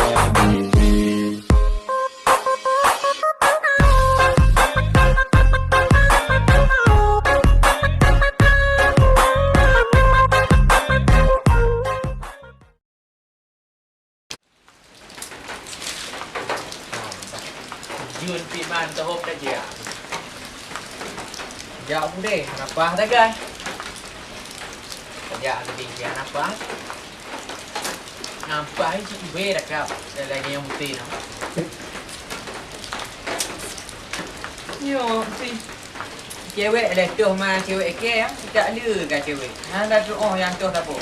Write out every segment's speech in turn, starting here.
Yun piman tahop aja. Jauh deh, kenapa dah guys? Kerja lebih dia nampak. Nampak ini ibu dah kau. Ada lagi yang putih no. Yo, si cewek dah tu mah cewek ke ya? Tak ada kan cewek. Anda tu oh yang tu tak apa.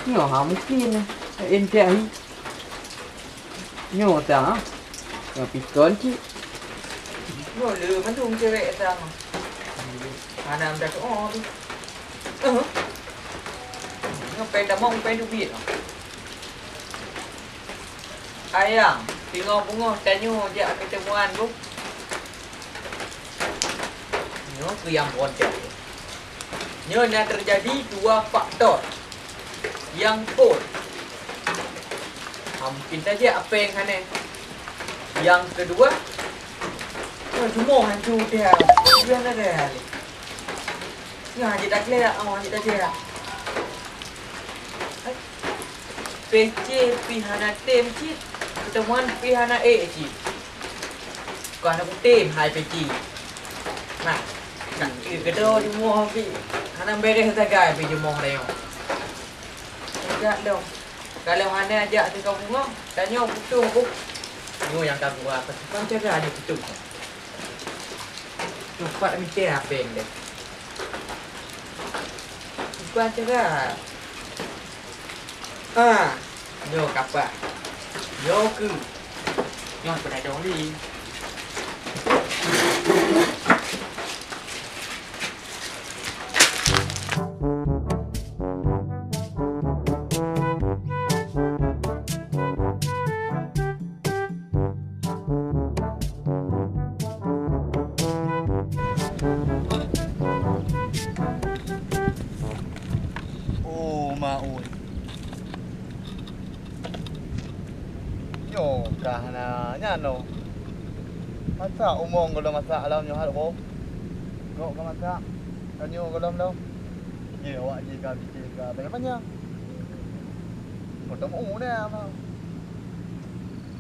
Nhỏ hả mungkin em chạy nhỏ ta rồi bị cơn chứ Yo lu mantung cewek sang. Mana dah tu oh. Ngapain dah mau ngapain duit? Ayang, tengok bunga tanya je ketemuan tu. Ini tu yang bonceng. Ini yang terjadi dua faktor. Yang pun mungkin saja apa yang aneh. Yang kedua, semua hantu dia. Dia ada dia. Ni hanya tak clear, hanya tak clear. PC pihana tem cik ketemuan pihana A cik. Kau nak tem hai PC. Nah, nak kedua di muah pi. Hana beres sagai pi di muah dia. Enggak dong. Kalau hana ajak tu kau bunga, tanya putung aku. Ni yang tak bunga apa? Kau jaga dia putung. Cepat minta apa yang dia. Kau jaga. Vô cặp à. Vô cứ. Ngon cái này đồ đi. Mà ôi nyo kahana nyano masa umong kalau masa alam nyo halo go ka masa kanyo kalau đâu ye awak je ka fikir ka banyak ketemu nè mà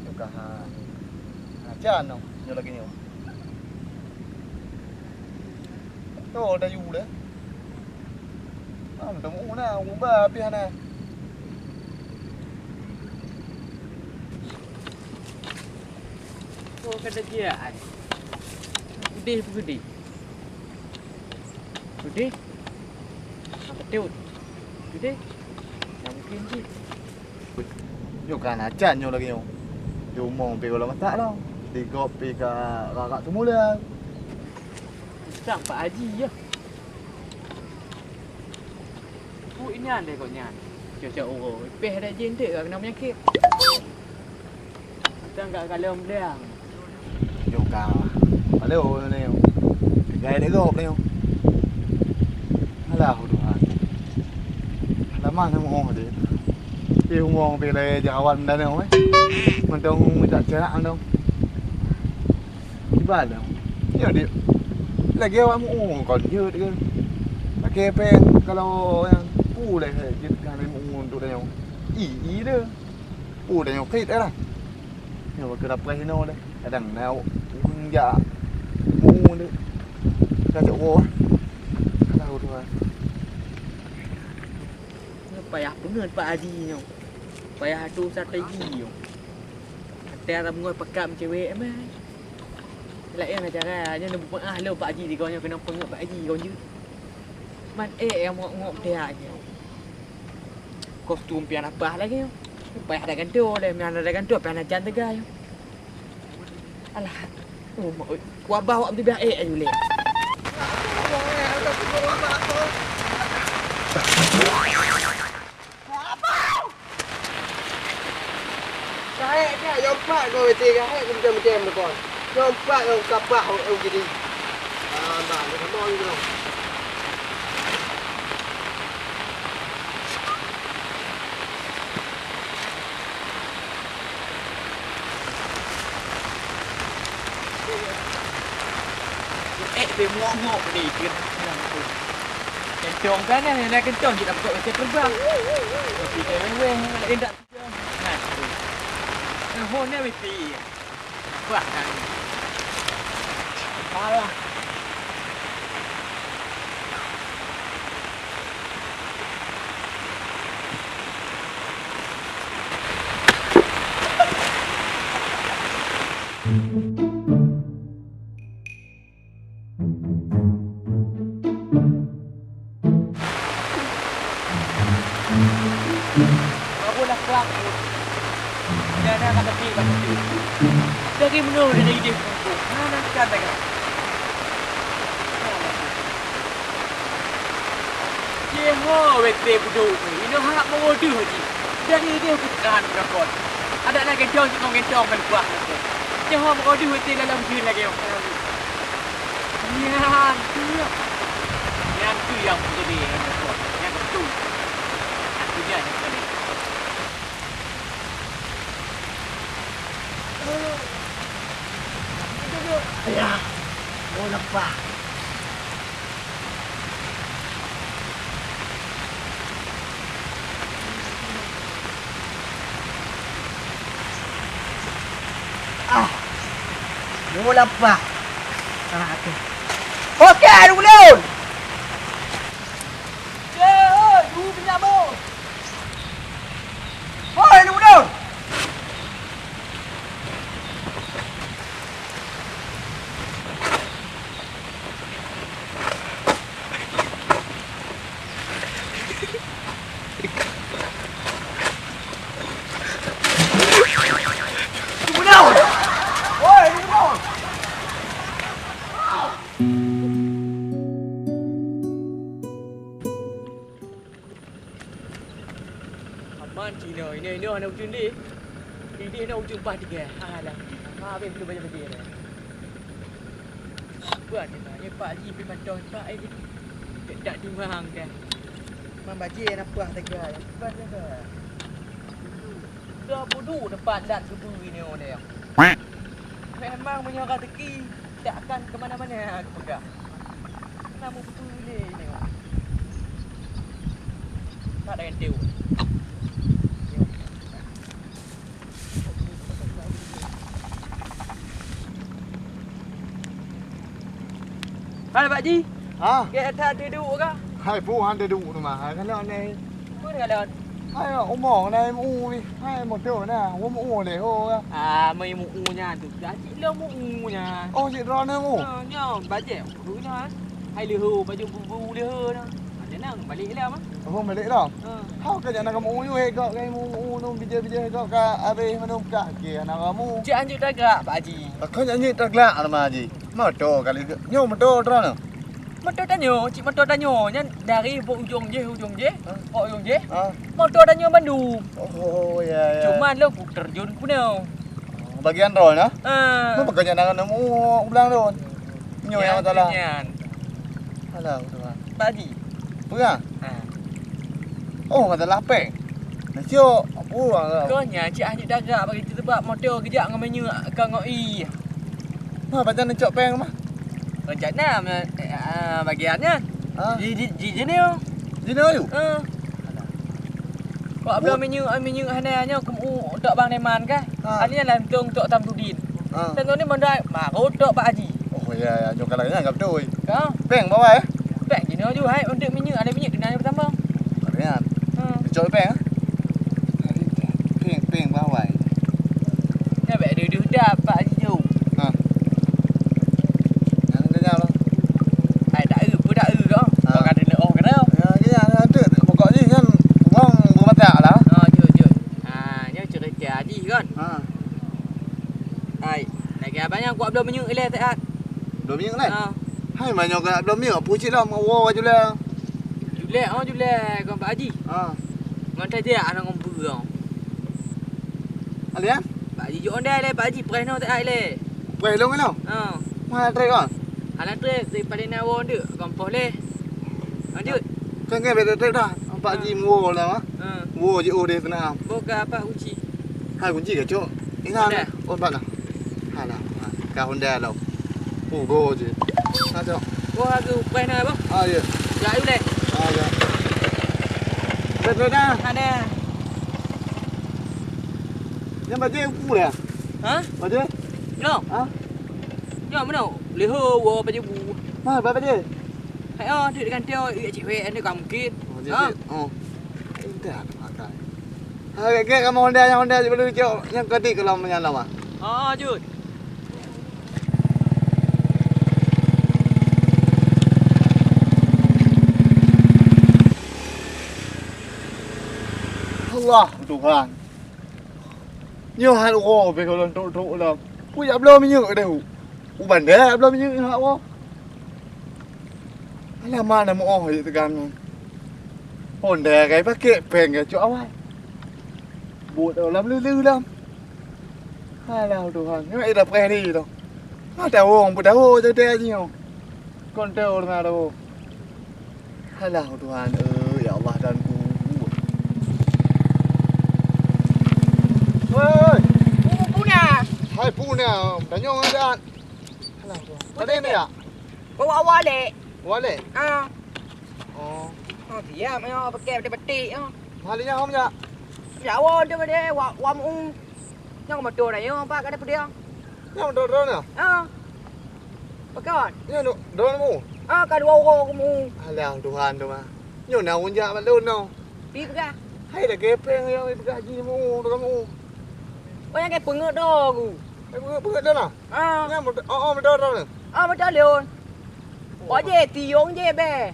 nyo kaha ajan no nyo lagi nyo to da yu deh ketemu nè ubah pihak nè Oh kata dia ai. Gede gede. Gede. Apa tu? Gede. Tak mungkin sih. nyo kan ajan nyo lagi nyo yo umong pe kalau masak lah tiga pe ka kakak semula Sang Pak Haji ya. Oh ini anda kau nyan. Cocok oh. Peh dah jentik kau kena penyakit. Kita enggak kalau dia. yo ka leo nè gai để gộp nè là hồ đồ là mang theo ngon rồi yêu ngon về đây giờวันđây nè ấy mình đâu mình đặt chơi ăn đâu cái bạn đâu nhiều điểm là kêu ăn ngon còn dư nữa là kêu pen kalau yang pu này thì jadi kali ngon tu dah yang ý đó pu dah yang fit đó là nhưng mà cứ đập cái nó đấy đằng nào cũng dạ ngu đấy ra chỗ vô đâu thôi Payah benar Pak Haji ni. Payah tu strategi ni. Dia tak mengoy pakam cewek meh. Lại yang cara nya nak buat lo Pak Haji di kau nya kena pengak Pak Haji kau je. Man yang ngok dia je. Kostum pian apa lagi. Payah ada gantu deh, mian ada gantu pian ajan tegai. Alah. Oh, kuah bawa ambil biar aje le. Saya dia yompak kau tiga hai kau macam depan. Yompak kau kapak kau jadi. Bah, dia mau ni dong. Tengok ni kena tu. Kencong kan ni kencong kita buka macam terbang. Kita weh endak nah. Hon ni mesti. Buat kan. Parah. Aku dah kelak. Dah kat tepi. Dari mana dia dari dia kumpul. Nak kata kan. Dia wete buduk ni. Ini hak mengoduh je. Dari dia bukan berakon. Ada nak kencong kan buah. Dia mengoduh wete dalam diri lagi. Yang tu yang menjadi yang betul. Itu dia yang tadi. Ayah, mau lepas. Mau lepas. Tu. Okey, dulu. Du penyambung. Oi, dulu. Aman Cina ini nak ujung ni. Ini nak ujung pas tiga. Alah. Habis belum banyak benda dah. Buat ni nak. Pak Haji pergi macam pak ini. Tak timang kan. Mak baji nak puas tega. Buat dah. Dah bodoh depan dan subuh ini orang dia. Memang punya orang teki. Tak akan ke mana-mana aku pegang. Nama betul ni. Tak ada yang tahu. Hai Pak Ji. Ha? Ke tak duduk ke? Hai phu han duduk tu mà. Hai cái lợn này. Kau dengan lon. Hai ông mỏ này mu đi. Hai một chỗ nè, ông mu để hô. Mày mu nya tu. Dah cik lo mu nya. Ô chị ron nữa mu. Nyo, bajet dulu nya. Hai lehu baju bubu lehu dah. Macam nang balik lah mah. Không phải lễ đâu. Hao cái nhà nó có mu như vậy cậu cái mu nung bây giờ cậu ab mà nung cả kìa nó có mu. Cik anjuk dah gerak Pak Haji. Kau nyanyi tak lak nama Haji. Motor kali nyo motor ron. Motor tanyo, cik motor tanyo nya dari ujung je. Ujung je. Ha. Motor tanyo Bandung. Oh ya ya. Cuma lo ku terjun kuno. Bagian rồi đó. Ah. Nó mà cái nhà nó mu ulang rồi. Nyo yang salah. Alah, betul. Pak Haji. Bukan? Ah. Oh, masalah peng. Nasio apa lah. Kau nya cik anjuk dah gerak bagi sebab motor kejap dengan menyu kau ngoi. Ha, macam nak cok peng mah. Rencana bagiannya. Ha. Di ni. Dino you. Kau belum menyu hananya kamu tok Bang Neman kah? Ani là tung tok Tamdudin. Tentu ni mondai maru tok Pak Haji. Oh ya ya, nyo kalau nya ngap doi. Kau Peng bawa eh. pek je no ju hai untuk menyu ada minyak kena pertama. Kalian. Cok peng. Peng bawa. Nya bek duduk dah Pak Haji tu. Ha. Yang dia nyalo. Ai dak kau. Kau kada nak oh kada. Ya, ada. Pokoknya kan wong bermata lah. Jut. Nya cerita Haji kan. Ha. Ai, lagi abang kuat belum menyu ile tak. 2 miếng này. Hai mà nhỏ cái 2 miếng ở Puji đâu mà wo chứ là. Julek kau Pak Haji. Ngon tai dia anak ngom buru. Alian? Pak Haji jo ondai le Pak Haji prai no tak ai le. Quay luôn cái nào? Mà trai con. Anak tu daripada nawo ndak kompoh le. Lanjut. Kan nghe về trai dah. Pak Ji mua là á. Mua ji ode sana. Boga apa kunci? Hai kunci cả chỗ. Ini Honda. ôn bạn à? Hai là cả Honda đâu. Go chứ. Sao cho? Gua aku pernah bang. Ya. Ya udah. Ya. Betul dah. Ada. Yang baca aku ya? Hah? Baca? No. Hah? Ya mana? Liho wo baju bu. Mana baca? Ayo di dekat dia cewek ini kamu mungkin. Oh. Dah pakai. Kayak kamu Honda baru cok yang ketik kalau menyala mah. Jud. Allah Tuhan. Nhiều hai ô về còn trộn là ui áp lơ mới nhựa đều u bản đấy áp lơ mới nhựa hả không hay là mà mua hỏi tự gan hồn đè cái bác kệ phèn cái chỗ ai bụi đầu lắm lư lắm hai nào Tuhan nhưng mà đập cái đi đâu nó đào hồn bụi đào hồn cho te nhiều con treo là đâu hai nào Tuhan ya Allah dan ơi hai phu nào đánh nhau ra ở đây này à Bawa dek. quá lệ Thì mấy nó pakai bati bati. hai đứa nhau không nhá Ya wo dia dia wa mu. Yang ma tu dah pak kada dia. nhau đồ đồ nè Pakai. nhau đồ đồ mu Kada wo mu. hai là Tuhan đâu mà nhiều nào cũng dạ mà đâu nào Pi pakai. hay là cái phèn hay cái gì mu đồ mu Kau yang ke pengut dah aku. bữa đó nào nhau một một đồ đâu nè Betul leon. Có je tiong je be.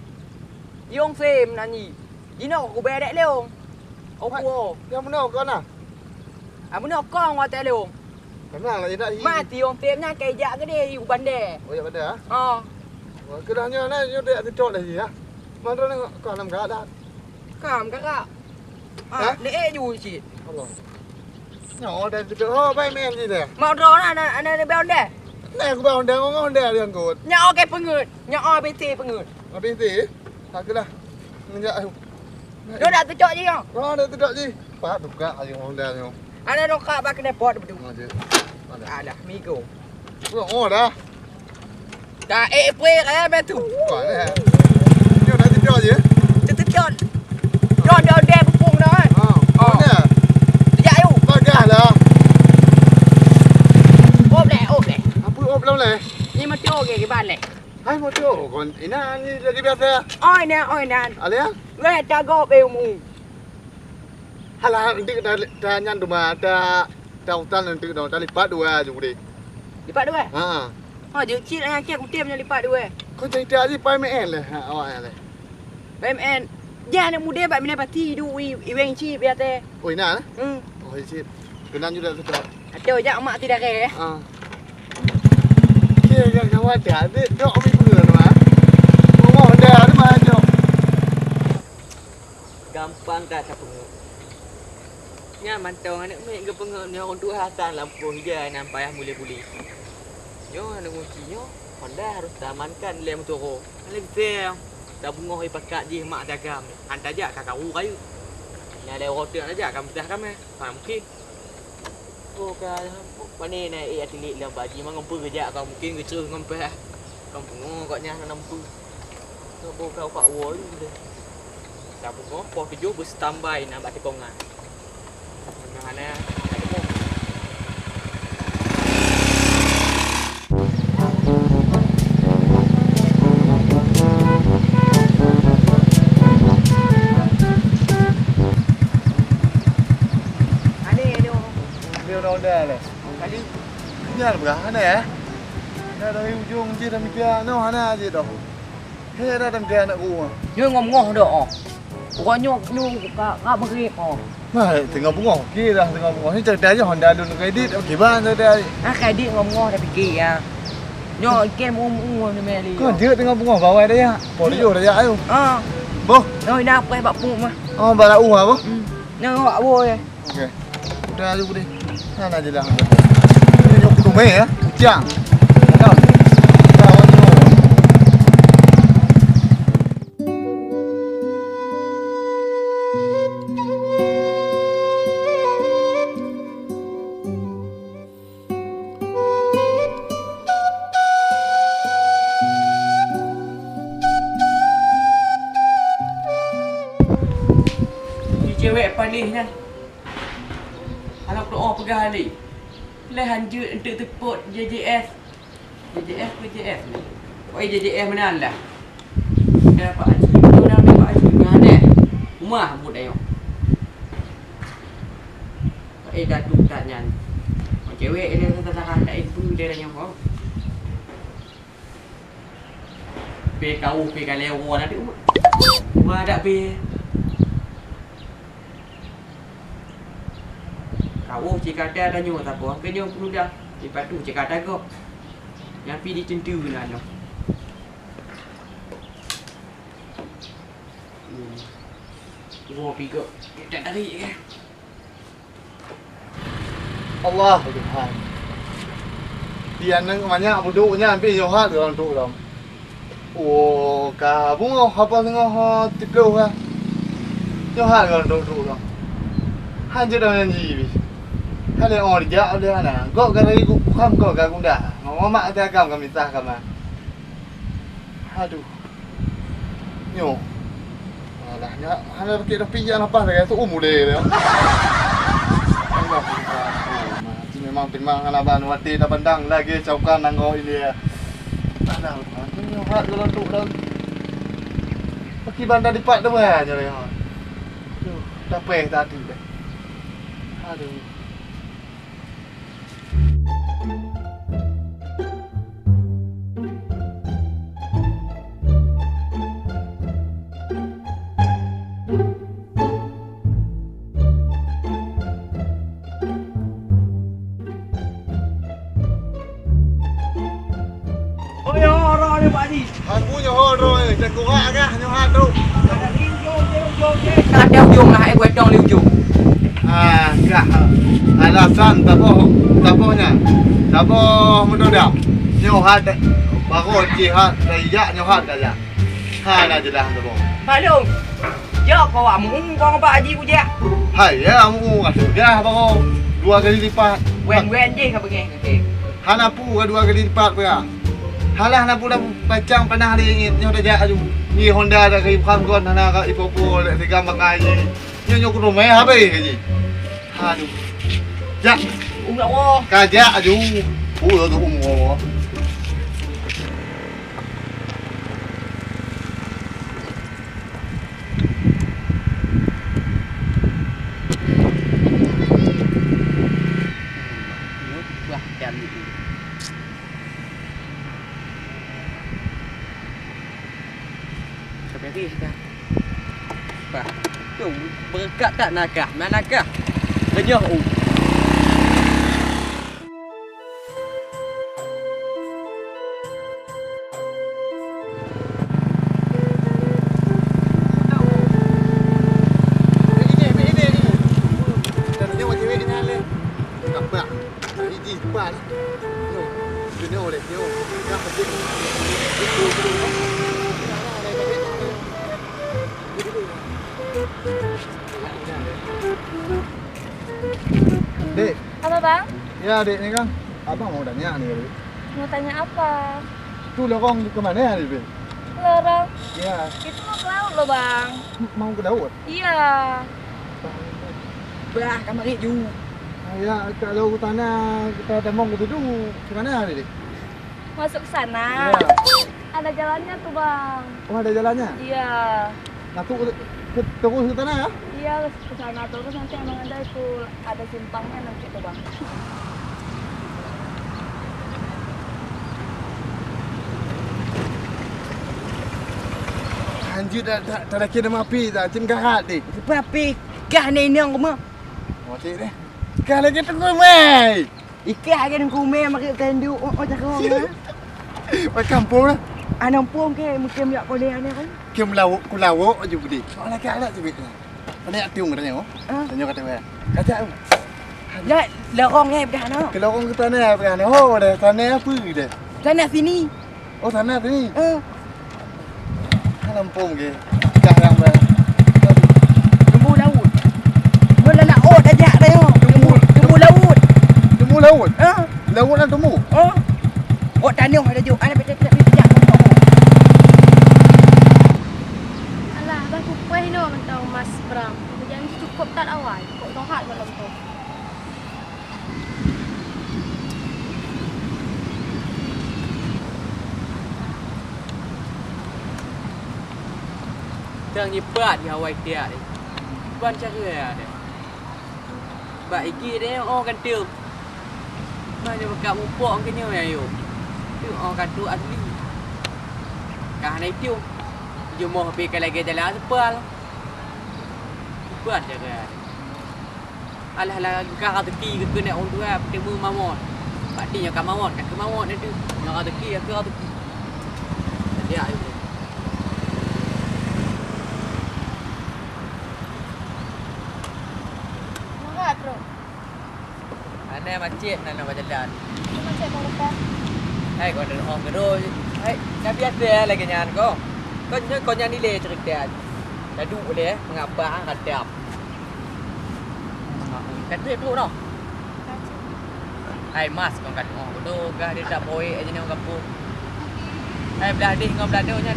Tiong phim nani. Ino aku be dek leon. Aku. nhau một nào con à Mun nak kong wa te leon. cái nào là gì đấy Ma tiong phim na kai ja ke dia yu bande. ôi vấn đề á cái đó như này như để trộn là gì á mà đó còn làm cá đã Kam kakak. Le ju si. nhỏ đây cái bay men gì nè Mau ro ana be onde. này cũng bảo đeo ngon đeo liền cột Nya ke pengut. Nya be te pengut. ở bên gì thật cái này dạ Dia dah tujuk je kau. đó đây tôi gì phát được cả gì ngon đeo không Ana ro ka ba kena pot betul. ngon chứ Alah, migo. ngon ngon đó Dah pre ka be tu. quả này nhiều đấy tôi gì Tujuk. Don dia de pupung dah. ngon nè Ya yu. bao cả là Ốp lẹ. bự ốp lâu này Ni ma tu ke ban lẹ. hai một chỗ còn ý nào như là đi bé xe Oi nè. à đấy Ngai ta go be mu. hay là nanti ta nhăn đồ mà ta tao tan nanti đó ta lipat dua dùng đi Lipat dua. à Je kecil yang kia aku tiam lipat dua. con thấy ta gì bay mẹ này awak này BMN. Jangan muda bab mina pati du iweng chi biar te. ôi nè Hmm. ôi chị kenal juga sudah Ada jak mak tidak ke. kia yang kawan dia dia dok mi bữa mà mau dia ada mah dok Gampang tak pengut. Nya mantau anak mek ke pengut nya orang tua hasan lampu hijau nampak mula buli. Yo anak kuncinya Honda harus tamankan lem toro. Lem fair. Dah bungoh pakat je mak dagam. Hantar je kakak kayu. Ni ada hotel aja kamu dah kami. Mungkin. Bukan pani ni atlet lah baji mang ngompu kerja kau mungkin kerja ngompe. Kau bungoh katnya nampu. Kau buka pak wall gitu. Dah bungoh po 7 berstandby nak batik kongan. Mana ada mo. Honda này kali nhà berapa này dah dari ujung je dah mikir no hana je dah he dah tam dia nak gua Yo ngom-ngom dah. Pokoknya kak begrip mà tengah bungong kia dah tengah bungong ni cerita aja Honda dulu kredit gimana dia kredit ngom-ngom dah fikir ya. Yo game ni meli. kau dia tengah bungong bawah dia ya polio dah ya ayo boh Noi nak apa bak pun mah. bala hả boh Noi awak boy. okey udah aja deh sana aja dah ni jom tu meh ya jang kau balihnya. Anak doa pegang ni. Lehan je untuk tepuk JJS. JJS ke JF ni? Oh, JJS mana lah? Dah Pak Haji. Kau dah ambil Pak Haji. Dengan ni. Rumah pun dah yuk. Dah tu tak nyan. Cewek dia kata-kata tak ibu dia dah nyamuk. Pe kau pe kalewo dah tu. Wah dak pe. Kau cakap dah nyu tak apa. Ke nyu perlu dah. Lepas tu cakap dah kau. Yang pi dicentu lah nyu. Gua pi kau. Tak tarik ke. Allah Tuhan. Dia nang banyak buduknya ambil johat orang tu dong. Oh, ka bungo apa tengah tiplo ha. Johat orang tu dong. Han je dah nyanyi. Hale orang dia ada ana. Kau kan lagi kam kau kan dah. Mama ada kam kami tah kam. Aduh. Nyo. Alah, hana pakai dah pian apa saya tu umule dia. Memang timang alaban wati dah bandang lagi caukan nanggo ini ya. Ada macam ni hat dalam tu dalam. Pakai bandar dipak tu aja ya. Aduh, dah peh tadi dah. Aduh. Aku nyoh rồi, chắc cũng hạ cái nyoh hạ đâu. Nak đeo dùng là hãy quay trong lưu dùng. Kah alasan taponya. Tapo menurut dia. Nyoh hạ đấy. Bago chỉ hạ đây ya nyoh hạ aja. Ha na jelas tapo. Hai Long. Ya kau amu kau Pak Haji ku je. Hai ya kamu sudah bago 2 kali lipat. Wen je kau pergi. Okey. Hana pu 2 kali lipat ya. Halah nak pula pacang panah dia ingin nyoh dah aju. Ni Honda dah kai kham kon hana ka ipopo le tiga makai ni. Nyoh ku rumah habis gaji. Aduh. Jak. Nak wo. Kajak aju. Tu umur. Wah, dan Seperti sudah. Bah, tu berkat tak nakah, manakah? Lenyah Dek. Apa bang? Ya dek ni kan. Abang mau tanya ni. Mau tanya apa? Tu lorong ke mana ni, Bin? Lorong? Ya. Itu mau ke laut loh bang. Mau ke laut? Iya. bah, kamari ju. Ya, kalau tanah kita temong ke situ, ke mana ni, Dek? Masuk ke sana. Ya. Ada jalannya tuh bang. Oh, ada jalannya? Iya. Nah, tu terus ke tanah ya? Iya ke sana terus nanti emang ada itu ada simpangnya nanti tuh bang. Anjir tak ada kira mapi tak cim kahat ni. Papi, kah ni nang kuma. Oh, cik ni. Kah lagi tengok mai. Ikah kan kume makin tendu cakap ah. Pai kampung lah. Anang pun ke mungkin yak kau dia ni kan. Kim lawo je budi. Soalnya ke ada cik. Mana tiung katanya oh. Tanya kata saya. Kata Lah, lorong ni bukan ano. kalau orang ke tanah apa ni? Oh, dah tanah apa dah? Sana sini. Oh, tanah sini. Lampung ke. Kah yang ber. Lembu laut. Mula nak dah jak dah yo. Lembu laut. Temu laut. Laut nak temu. Tanah ada ju. Ana pijak. Alah abang kupuh ni orang tahu mas Bram. Jangan cukup tak tahu. Tang nyipat dia awak dia ni. Ban cara dia. Ba iki dia kan tu. Mana buka mumpuk kenya ayo. Tu kan tu asli. Kah naik tu. Jumlah pergi lagi jalan sepal. Buat cara. Alah kah teki ke kena orang tua bertemu mamon. Paktinya kan mamon kan ke mamon itu. Yang teki aku teki. Dia ayo. Ana macet nana berjalan. Macam mau lepas. Hai kau dah orang kedua. Hai, dah biasa lagi nyan kau. Kau nyan ni le cerita. Dah duk boleh mengapa hadap. Kan tu tu noh. Hai mas kau kan orang kedua gah dia tak boy aja ni orang kampung. Hai belah dih ngau belah nya.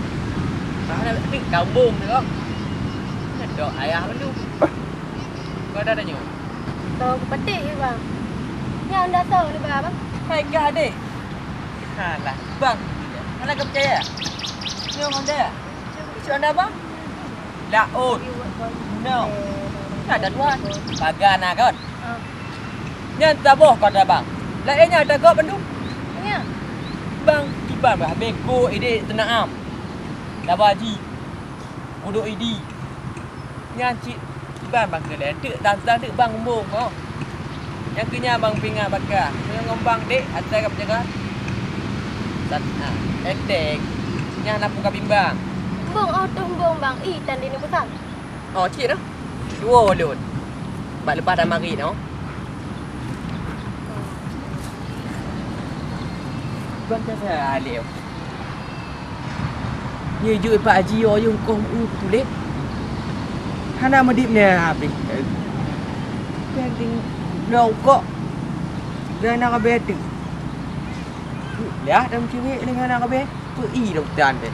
Mana ni kampung ni kau. Dok ayah lu. Kau dah tanya. Tahu petik ke bang? Yang dah tahu ni bang. Hai gah deh. Halah, bang. Mana kau percaya? Ni orang dia. Isu anda bang? Laut. No. Ada tuan. Bagan nak kau. Nyan taboh kau dah bang. Lainnya ada kau penduk. Ya. Bang, kiban bah beko ide tenaam. Dabaji. Uduk idi. Nyan cik kiban bang ke ledek dan bang umbung kau. Yang kenya bang pingat bakar. Yang ngombang dek atas kap jaga. Sana, endek. Nya nak buka bimbang. Bung bung bang. Tadi ni besar. Oh, cik dah. Dua lut. Bak lepas dah mari dah. Bang kata alif. Ye ju Pak Haji yo kong tulis. Hana medip ni habis. Pending no kok. Dan nak beti. Lihat dalam cewek dengan anak kabeh tu dah dan deh.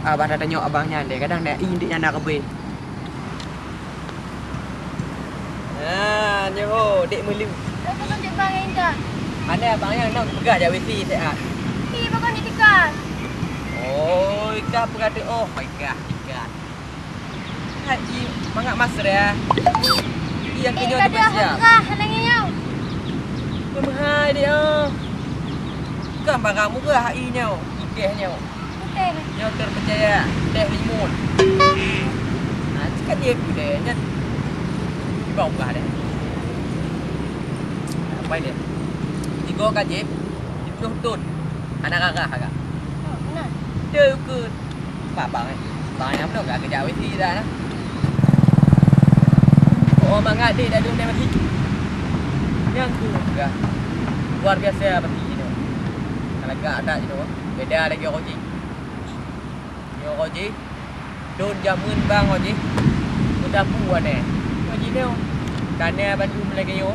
Abang dah tanya abangnya deh kadang dah indik anak kabeh. Nyoh dek melu. Kau kan jepang indah. Ada abangnya nak pegang je WC sehat. Bakal ni tikan. Oh, ikan perkata my god, ikan. Haji mangak masra ya. Yang kena tu siap. Halangnya yau. Pemahai dia. Kan barangmu ke HI nya? Ikehnya. Betul. Yang terpercaya teh limun. Cakap dia boleh nya. Bau kah dia? Apa dia? Tiga kajib. Itu tun. Anak agak agak. Benar. Dia ke bang bang yang benar gak kerja WC dah nah. Oh mangat dia dah duduk mati. Yang tu enggak. Luar biasa mati itu. Kalau enggak ada itu. Beda lagi Oji. Yo Oji. Don jamun bang Oji. Udah puan eh. Oji dia. Karena Bandung lagi yo.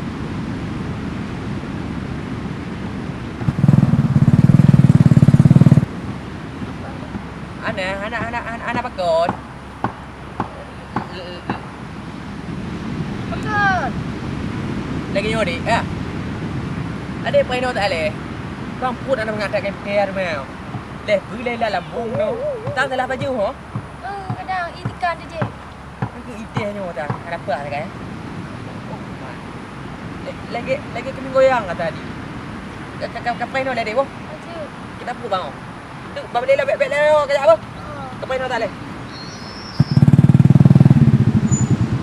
Anak pakot. Betul. Lagi yo di. Ada peno tak leh. Bang put anak mengatakan pair mau. Leh pergi lah lambung no. Tak salah baju ho. Kadang ikan je. Itu idenya dah. Ada apa kan? Lagi kami goyang tadi. Kapai no leh deh, boh. Kita put bang. Tu balik lah bek lah kejap apa? Kapai no tak leh.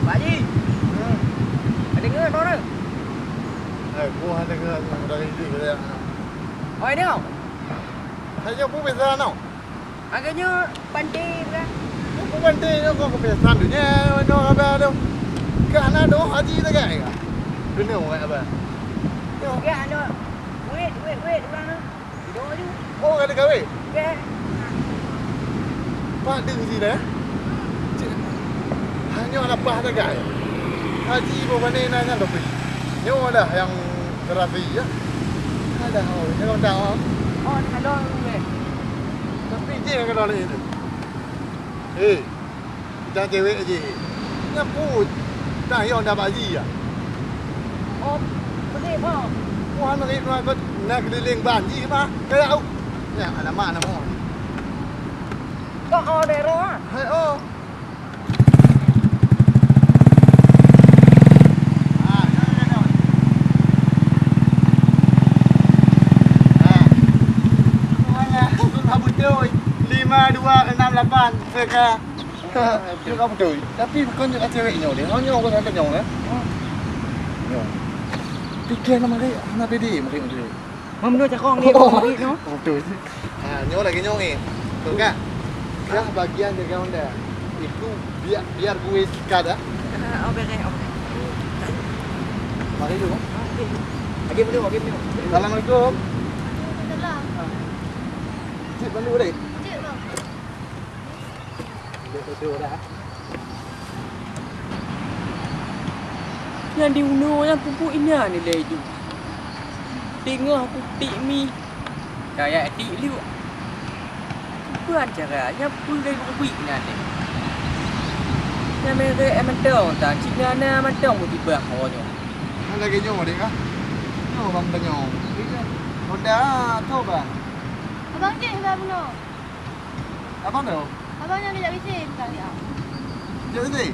Pak Haji. Ada dengar orang? Gua ada dengar dari ini dia. Oh ini kau? Saya pun biasa no. Agaknya pandai kan? Pun pandai kau kebiasaan dunia no apa tu. Kerana do haji tak kan? Dunia apa? Yo, ke ano? Wait mana? Tidur je. Oh, ada gawe. Ke. Pak deng sini dah. Hanya ada apa tak kan? Haji bukan ni nanya lebih. Nyo dah yang terapi ya. Ada yang dah. Oh, hello ni. Tapi je kalau ni tu. Kita cewek je. Nyaput. Dah yang dah haji ya. Oh, boleh bang. Wah, nak ikut nak keliling banji mah. Kau Ya, anak mak anak mak. Kok ada roh? Hai oh. Lima dua enam lapan seka. Dia kau betul. Tapi bukan juga ceweknya dia. Hanya orang ada nyong ya. Nyong. Fikir nama dia, anak bedi mungkin dia. Mam no cakong ni kong ni no. Betul. Nyong lagi nyong ni. Betul kan? Yang bagian dari Honda itu biar gue sikat ya. Okey. Mari dulu. Okey dulu. Assalamualaikum. Salam. Cik bantu dek. Cik bang. Dia betul dah. Yang di uno yang pupuk ini ni le itu. Tengah aku tik mi. Kayak tik liu. Bukan caranya pun dari buik nanti. Yang mereka emang tak cina na macam tiba awalnya. Lagi nyong dek ah. Nyong bang nyong. Honda tahu bang. Abang cik dah benar. Abang tahu? Abang yang kejap bising sekali ah. Jadi,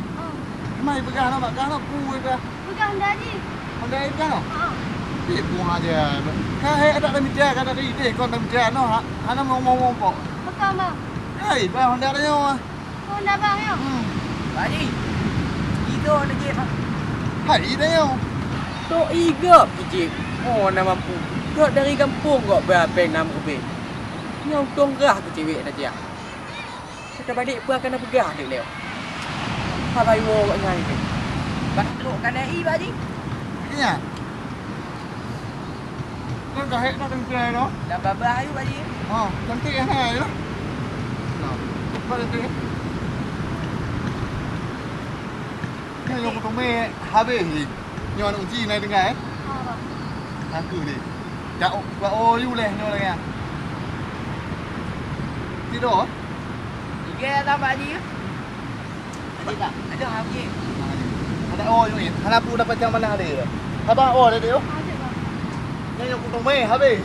mai pegang nak makan nak pu ke? Bukan Honda Haji. Honda ini kan? Ha. Pi pu aja. Hai ada media kan ada ide kon media no ha. Ana ngomong pok. Bekam bang. Hai, bang Honda dia. Honda bang ya. Pak Haji. Itu ada je. Hai dia. Tok igap je. Oh nama mampu. Kau dari kampung kau berapeng nama kau. Nyong tonggah ke cewek dah dia. Kita balik pun akan pegah dia leo. Apa yo kat ngai ni? Bak lu kan ai Pak Haji. Iya. Kan kahek nak tengah no. Dah babah ayu Pak Haji. Oh, cantik kan hai no. No. Apa dia? Ni yo potong me habis ni. Nyon uji nai tengah eh. Ha bang. Aku ni. Dak ba o yu leh no lagi. Tidur. Tiga tak Pak Haji? Ada tak? Ada Haji. Ada Oอยู่นี่ถ้าปูdapat yang mana ada ya? Abang O ada dia. Ha cik bang. Yang yang potong meh habis.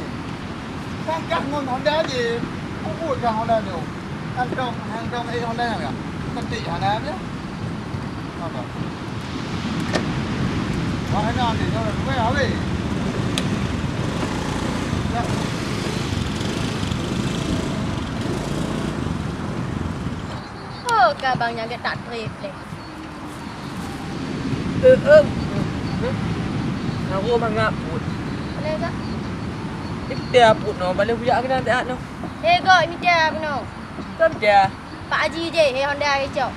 Sangkah ngon Honda je. Aku kan Honda tu. Hang dong Honda ya. Cantik Honda dia. Apa? Wah, ini ada dia dah meh habis. Ya. Oh, kau bang yang tak trip leh. Aku mangap put. Boleh tak? Dia put no, balik bujak kena tak no. Eh, go ini dia benar. Kan dia. Pak Haji je, Honda kecok.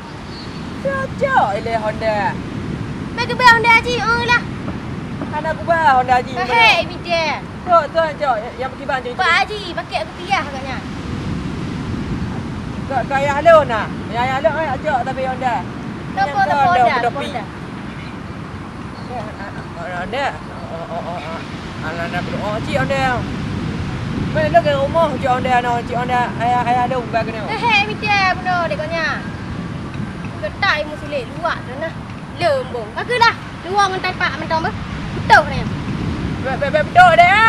Cocok ile Honda. Mai ke Honda Haji, lah. Kan aku bah Honda Haji. Hei, ini dia. Cok, yang pergi bang Pak Haji, pakai aku piah agaknya. Kayak halo nak. Yang halo kan cok tapi Honda. Toko Honda. Honda. Alah nak berdoa cik Honda. Mana nak ke rumah cik Honda no, cik Honda ayah ada ubah kena. Hei, ini dia benar dekatnya. Ketai musilik luak dah nah. Lembong. Bagulah. Luang dengan tapak mentang ber. Betul ni. Betul dia.